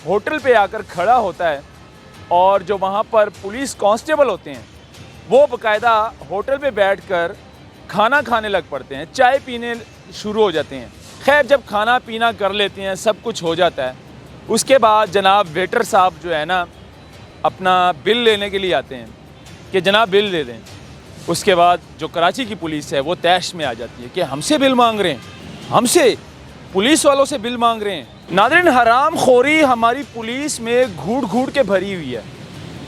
Hotel पे आकर खड़ा होता है और जो वहाँ पर पुलिस कांस्टेबल होते हैं वो बाकायदा होटल पे बैठकर खाना खाने लग पड़ते हैं, चाय पीने शुरू हो जाते हैं। खैर, जब खाना पीना कर लेते हैं, सब कुछ हो जाता है, उसके बाद जनाब वेटर साहब जो है ना अपना बिल लेने के लिए आते हैं कि जनाब बिल दे दें। उसके बाद जो कराची की पुलिस है वो तैश में आ जाती है कि हमसे बिल मांग रहे हैं, हमसे पुलिस वालों से बिल मांग रहे हैं। नाज़रीन, हराम खोरी हमारी पुलिस में घूट घूट के भरी हुई है,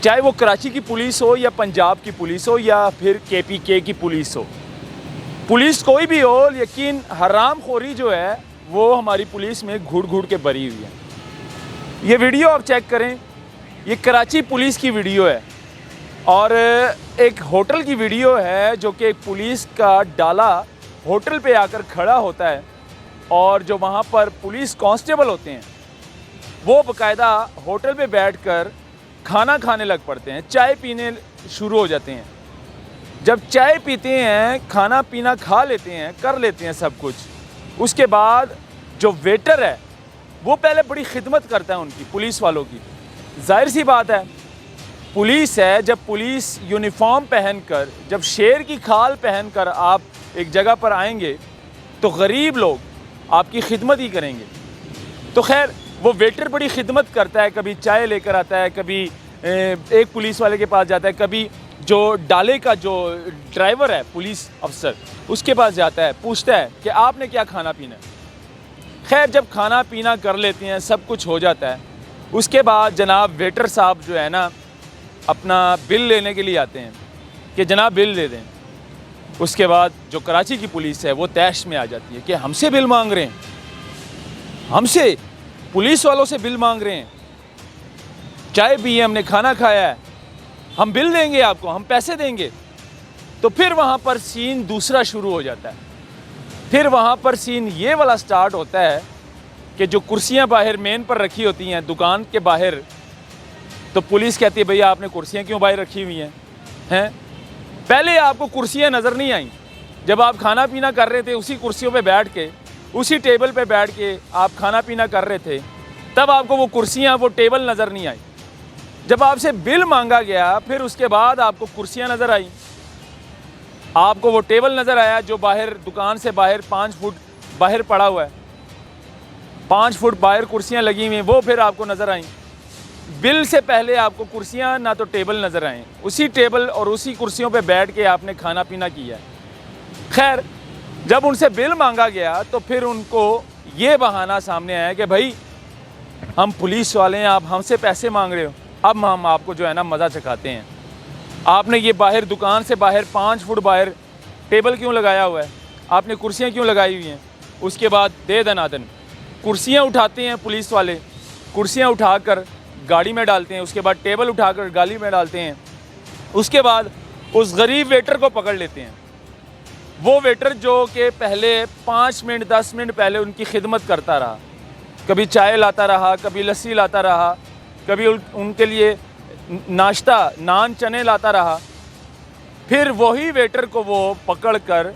चाहे वो कराची की पुलिस हो या पंजाब की पुलिस हो या फिर KPK की पुलिस हो। पुलिस कोई भी हो, लेकिन हराम खोरी जो है वो हमारी पुलिस में घूट घूट के भरी हुई है। ये वीडियो आप चेक करें, ये कराची पुलिस की वीडियो है और एक होटल की वीडियो है जो कि एक पुलिस का डाला होटल पे आकर खड़ा होता है और जो वहाँ पर पुलिस कांस्टेबल होते हैं वो बाकायदा होटल पे बैठकर खाना खाने लग पड़ते हैं, चाय पीने शुरू हो जाते हैं। जब चाय पीते हैं, खाना पीना खा लेते हैं, कर लेते हैं सब कुछ, उसके बाद जो वेटर है वो पहले बड़ी खिदमत करता है उनकी, पुलिस वालों की। जाहिर सी बात है, पुलिस है, जब पुलिस यूनिफॉर्म पहनकर, जब शेर की खाल पहनकर आप एक जगह पर आएंगे तो गरीब लोग आपकी खिदमत ही करेंगे। तो खैर, वो वेटर बड़ी खिदमत करता है, कभी चाय लेकर आता है, कभी एक पुलिस वाले के पास जाता है, कभी जो डाले का जो ड्राइवर है पुलिस अफसर उसके पास जाता है, पूछता है कि आपने क्या खाना पीना है। खैर, जब खाना पीना कर लेते हैं, सब कुछ हो जाता है, उसके बाद जनाब वेटर साहब जो है ना अपना बिल लेने के लिए आते हैं कि जनाब बिल दे दें। उसके बाद जो कराची की पुलिस है वो तैश में आ जाती है कि हमसे बिल मांग रहे हैं, हमसे पुलिस वालों से बिल मांग रहे हैं, चाय पी है, हमने खाना खाया है, हम बिल देंगे आपको, हम पैसे देंगे। तो फिर वहाँ पर सीन दूसरा शुरू हो जाता है। फिर वहाँ पर सीन ये वाला स्टार्ट होता है कि जो कुर्सियाँ बाहर मेन पर रखी होती हैं दुकान के बाहर, तो पुलिस कहती है भैया आपने कुर्सियाँ क्यों बाहर रखी हुई हैं? पहले आपको कुर्सियाँ नज़र नहीं आईं, जब आप खाना पीना कर रहे थे उसी कुर्सियों पे बैठ के, उसी टेबल पे बैठ के आप खाना पीना कर रहे थे, तब आपको वो कुर्सियाँ, वो टेबल नज़र नहीं आई। जब आपसे बिल मांगा गया फिर उसके बाद आपको कुर्सियाँ नज़र आई, आपको वो टेबल नज़र आया जो बाहर दुकान से बाहर 5 फुट बाहर पड़ा हुआ है, 5 फुट बाहर कुर्सियाँ लगी हुई हैं, वो फिर आपको नज़र आई। बिल से पहले आपको कुर्सियाँ ना तो टेबल नज़र आएँ, उसी टेबल और उसी कुर्सियों पे बैठ के आपने खाना पीना किया। खैर, जब उनसे बिल मांगा गया तो फिर उनको ये बहाना सामने आया कि भाई हम पुलिस वाले हैं, आप हमसे पैसे मांग रहे हो, अब हम आपको जो है ना मज़ा चखाते हैं। आपने ये बाहर दुकान से बाहर 5 फुट बाहर टेबल क्यों लगाया हुआ है, आपने कुर्सियाँ क्यों लगाई हुई हैं? उसके बाद दे दनादन कुर्सियाँ उठाते हैं पुलिस वाले, कुर्सियाँ उठाकर गाड़ी में डालते हैं, उसके बाद टेबल उठाकर गाड़ी में डालते हैं, उसके बाद उस गरीब वेटर को पकड़ लेते हैं। वो वेटर जो कि पहले 5 मिनट 10 मिनट पहले उनकी खिदमत करता रहा, कभी चाय लाता रहा, कभी लस्सी लाता रहा, कभी उनके लिए नाश्ता नान चने लाता रहा, फिर वही वेटर को वो पकड़कर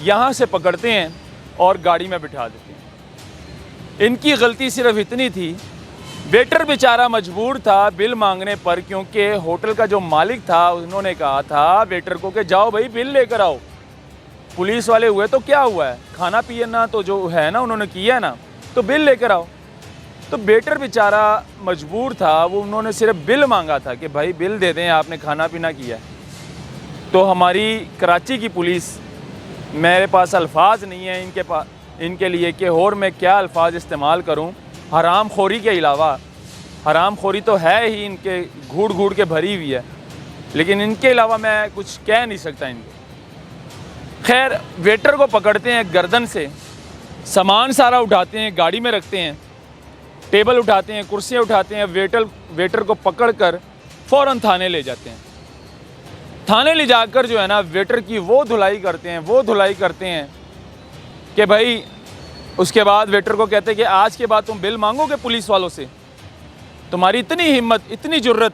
यहाँ से पकड़ते हैं और गाड़ी में बिठा देते हैं। इनकी गलती सिर्फ इतनी थी, वेटर बेचारा मजबूर था बिल मांगने पर, क्योंकि होटल का जो मालिक था उन्होंने कहा था वेटर को कि जाओ भाई बिल लेकर आओ। पुलिस वाले हुए तो क्या हुआ है, खाना पीना तो जो है ना उन्होंने किया ना, तो बिल लेकर आओ। तो वेटर बेचारा मजबूर था, वो उन्होंने सिर्फ बिल मांगा था कि भाई बिल दे दें, आपने खाना पीना किया। तो हमारी कराची की पुलिस, मेरे पास अल्फाज नहीं है इनके लिए कि और मैं क्या अल्फाज इस्तेमाल करूं। हराम खोरी के अलावा, हराम खोरी तो है ही, इनके घूट घूट के भरी हुई है, लेकिन इनके अलावा मैं कुछ कह नहीं सकता इनको। खैर, वेटर को पकड़ते हैं गर्दन से, सामान सारा उठाते हैं, गाड़ी में रखते हैं, टेबल उठाते हैं, कुर्सियाँ उठाते हैं, वेटर को पकड़कर फ़ौरन थाने ले जाते हैं। थाने ले जाकर जो है ना वेटर की वो धुलाई करते हैं कि भाई, उसके बाद वेटर को कहते हैं कि आज के बाद तुम बिल मांगोगे पुलिस वालों से, तुम्हारी इतनी हिम्मत, इतनी जुर्रत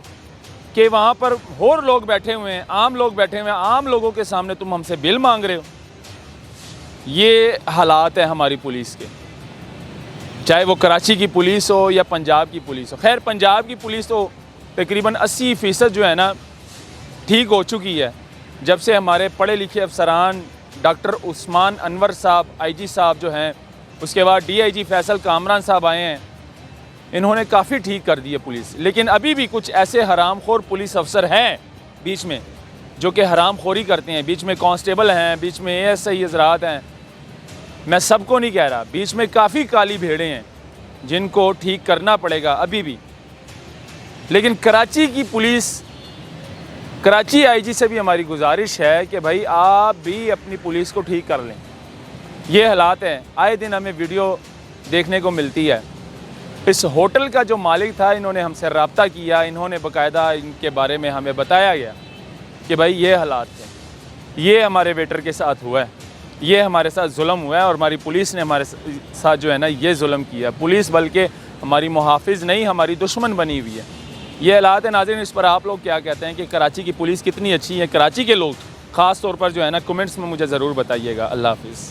कि वहाँ पर और लोग बैठे हुए हैं, आम लोग बैठे हुए हैं, आम लोगों के सामने तुम हमसे बिल मांग रहे हो। ये हालात है हमारी पुलिस के। चाहे वो कराची की पुलिस हो या पंजाब की पुलिस हो। खैर पंजाब की पुलिस तो तकरीबन 80% जो है ना ठीक हो चुकी है, जब से हमारे पढ़े लिखे अफसरान डॉक्टर उस्मान अनवर साहब आईजी साहब जो हैं, उसके बाद डीआईजी फैसल कामरान साहब आए हैं, इन्होंने काफ़ी ठीक कर दी है पुलिस। लेकिन अभी भी कुछ ऐसे हरामखोर पुलिस अफसर हैं बीच में जो कि हरामखोरी करते हैं। बीच में कांस्टेबल हैं, बीच में एएसआई हज़रात हैं, मैं सबको नहीं कह रहा, बीच में काफ़ी काली भेड़ें हैं जिनको ठीक करना पड़ेगा अभी भी। लेकिन कराची की पुलिस, कराची आईजी से भी हमारी गुजारिश है कि भाई आप भी अपनी पुलिस को ठीक कर लें। ये हालात हैं, आए दिन हमें वीडियो देखने को मिलती है। इस होटल का जो मालिक था, इन्होंने हमसे रब्ता किया, इन्होंने बाकायदा इनके बारे में हमें बताया गया कि भाई ये हालात हैं, ये हमारे वेटर के साथ हुआ है, ये हमारे साथ जुल्म हुआ है और हमारी पुलिस ने हमारे साथ जो है ना ये जुल्म किया। पुलिस बल्कि हमारी मुहाफिज नहीं, हमारी दुश्मन बनी हुई है। ये हालात है। नाज़रीन, इस पर आप लोग क्या कहते हैं कि कराची की पुलिस कितनी अच्छी है? कराची के लोग ख़ास तौर पर जो है ना कमेंट्स में मुझे ज़रूर बताइएगा। अल्लाह हाफ़िज़।